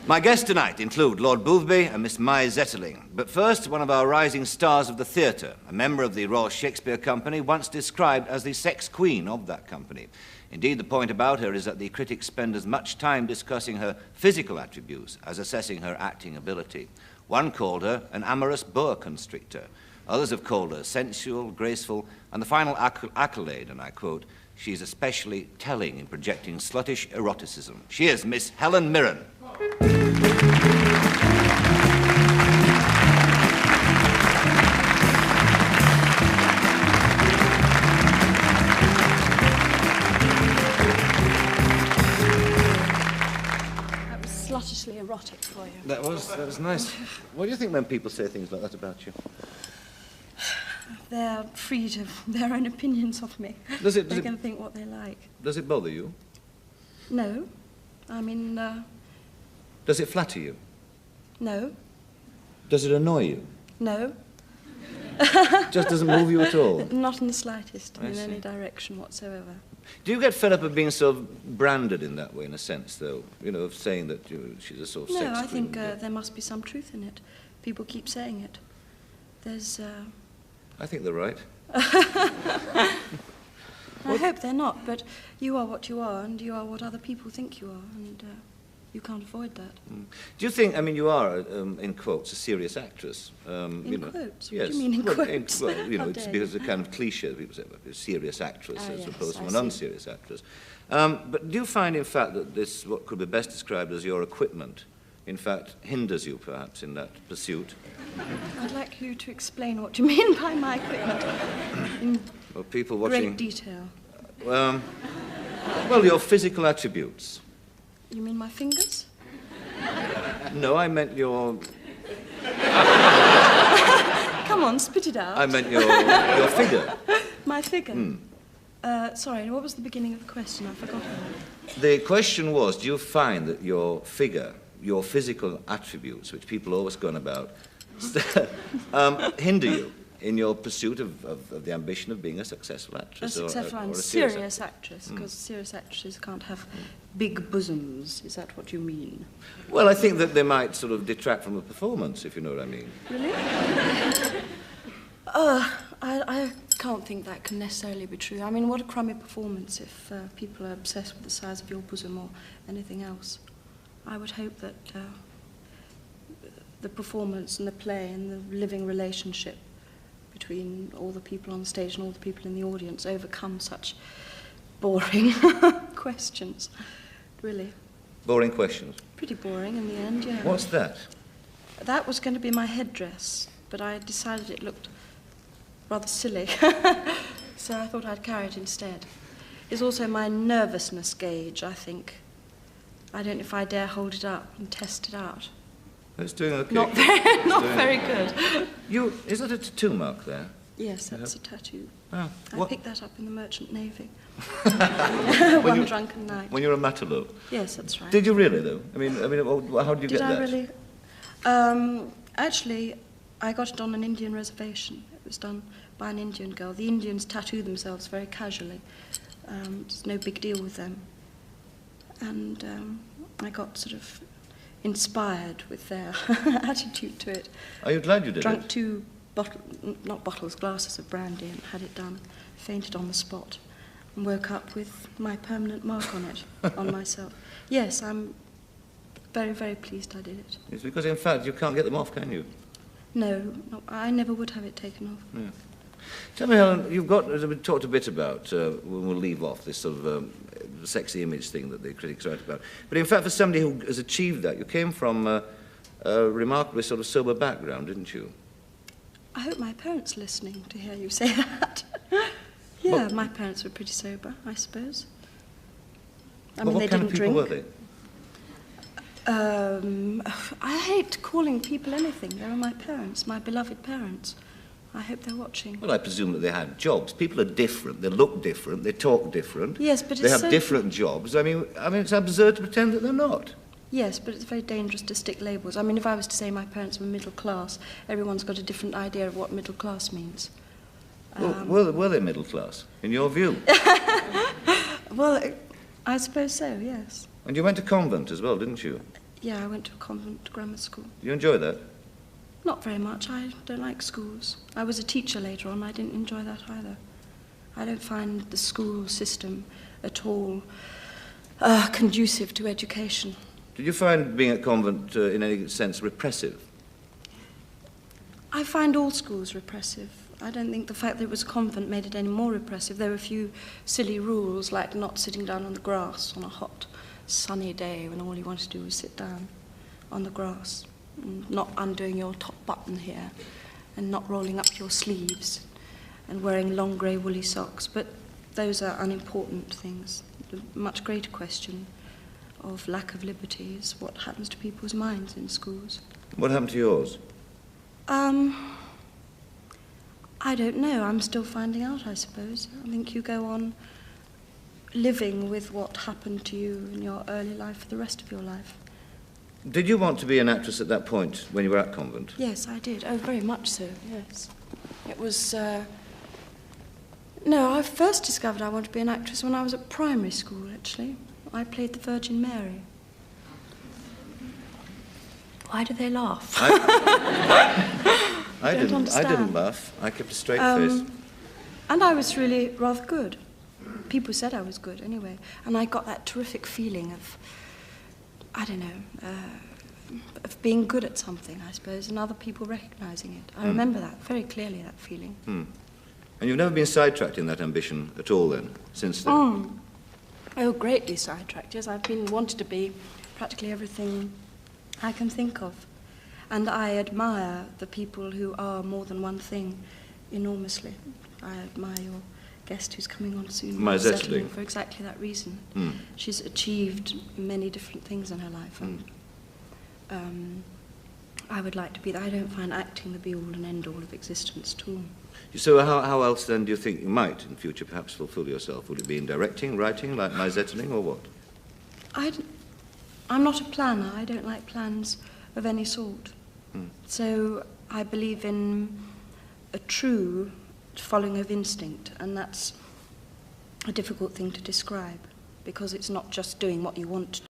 My guests tonight include Lord Boothby and Miss Mai Zetterling. But first, one of our rising stars of the theatre, a member of the Royal Shakespeare Company, once described as the sex queen of that company. Indeed, the point about her is that the critics spend as much time discussing her physical attributes as assessing her acting ability. One called her an amorous boa constrictor. Others have called her sensual, graceful, and the final accolade, and I quote, "She's especially telling in projecting sluttish eroticism." She is Miss Helen Mirren. Sluttishly erotic for you. That was nice. What do you think when people say things like that about you? They're free to have their own opinions of me. They can think what they like. Does it bother you? No. I mean, Does it flatter you? No. Does it annoy you? No. Just doesn't move you at all? Not in the slightest, in any direction whatsoever. Do you get fed up of being sort of branded in that way, in a sense, though? You know, of saying that she's a sort of sex queen? No, I think there must be some truth in it. People keep saying it. There's... I think they're right. I hope they're not, but you are what you are, and you are what other people think you are, and you can't avoid that. Do you think, I mean, you are, in quotes, a serious actress? In quotes? Yes. What do you mean in quotes? Well, you know, it's because it's a kind of cliche. People say, well, a serious actress as opposed to an unserious actress. But do you find, in fact, that this, what could be best described as your equipment, in fact, hinders you, perhaps, in that pursuit? I'd like you to explain what you mean by my equipment in well, people watching, great detail. Well, your physical attributes. You mean my fingers? No, I meant your... Come on, spit it out. I meant your figure. My figure? Sorry, what was the beginning of the question? I forgot. The question was, do you find that your figure, your physical attributes, which people always go on about, hinder you in your pursuit of the ambition of being a successful actress? A successful and serious actress, because serious actresses can't have big bosoms. Is that what you mean? Well, I think that they might sort of detract from the performance, if you know what I mean. Really? I can't think that can necessarily be true. I mean, what a crummy performance if people are obsessed with the size of your bosom or anything else. I would hope that the performance and the play and the living relationship between all the people on the stage and all the people in the audience overcome such boring questions, really. Boring questions? Pretty boring in the end, yeah. What's that? That was going to be my headdress, but I decided it looked rather silly, so I thought I'd carry it instead. It's also my nervousness gauge, I think. I don't know if I dare hold it up and test it out. It's doing okay. Not very good. Is that a tattoo mark there? Yes, that's a tattoo. Oh, I picked that up in the Merchant Navy. One drunken night. When you were a Matelot? Yes, that's right. Did you really, though? I mean, how did you get that? Did I really? Actually, I got it on an Indian reservation. It was done by an Indian girl. The Indians tattoo themselves very casually. It's no big deal with them. And I got sort of inspired with their attitude to it. Are you glad you did Drunk 2 glasses of brandy and had it done, fainted on the spot, and woke up with my permanent mark on it, on myself. Yes, I'm very, very pleased I did it. It's because, in fact, you can't get them off, can you? No, I never would have it taken off. Yeah. Tell me, Helen, we talked a bit about, we'll leave off this sort of sexy image thing that the critics write about. But in fact, for somebody who has achieved that, you came from a remarkably sort of sober background, didn't you? I hope my parents are listening to hear you say that. Yeah, well, my parents were pretty sober, I suppose. I mean, they didn't drink. What kind of people were they? I hate calling people anything. They were my parents, my beloved parents. I hope they're watching. Well, I presume that they had jobs. People are different. They look different. They talk different. Yes, but they have different jobs. I mean, it's absurd to pretend that they're not. Yes, but it's very dangerous to stick labels. I mean, if I was to say my parents were middle class, everyone's got a different idea of what middle class means. Well, were they middle class, in your view? Well, I suppose so, yes. And you went to convent as well, didn't you? Yeah, I went to a convent grammar school. You enjoy that? Not very much. I don't like schools. I was a teacher later on. I didn't enjoy that either. I don't find the school system at all conducive to education. Did you find being at convent in any sense repressive? I find all schools repressive. I don't think the fact that it was a convent made it any more repressive. There were a few silly rules, like not sitting down on the grass on a hot, sunny day when all you wanted to do was sit down on the grass, and not undoing your top button here, and not rolling up your sleeves, and wearing long grey woolly socks. But those are unimportant things. The much greater question of lack of liberty is what happens to people's minds in schools. What happened to yours? I don't know. I'm still finding out, I suppose. I think you go on living with what happened to you in your early life for the rest of your life. Did you want to be an actress at that point when you were at convent? Yes, I did. Oh, very much so, yes. It was... No, I first discovered I wanted to be an actress when I was at primary school, actually. I played the Virgin Mary. Why do they laugh? I didn't laugh. I kept a straight face. And I was really rather good. People said I was good, anyway. And I got that terrific feeling of, I don't know, of being good at something, I suppose, and other people recognising it. I remember that very clearly, that feeling. And you've never been sidetracked in that ambition at all, then, since then? Oh, greatly sidetracked, yes. I've been wanted to be practically everything I can think of. And I admire the people who are more than one thing enormously. I admire your guest who's coming on soon, Maya Zetterling, for exactly that reason. She's achieved many different things in her life, and I would like to be that. I don't find acting the be-all and end-all of existence at all. So how else, then, do you think you might, in future, perhaps fulfill yourself? Would it be in directing, writing, like Maya Zetterling, or what? I'm not a planner. I don't like plans of any sort. So I believe in a true following of instinct, and that's a difficult thing to describe, because it's not just doing what you want to do.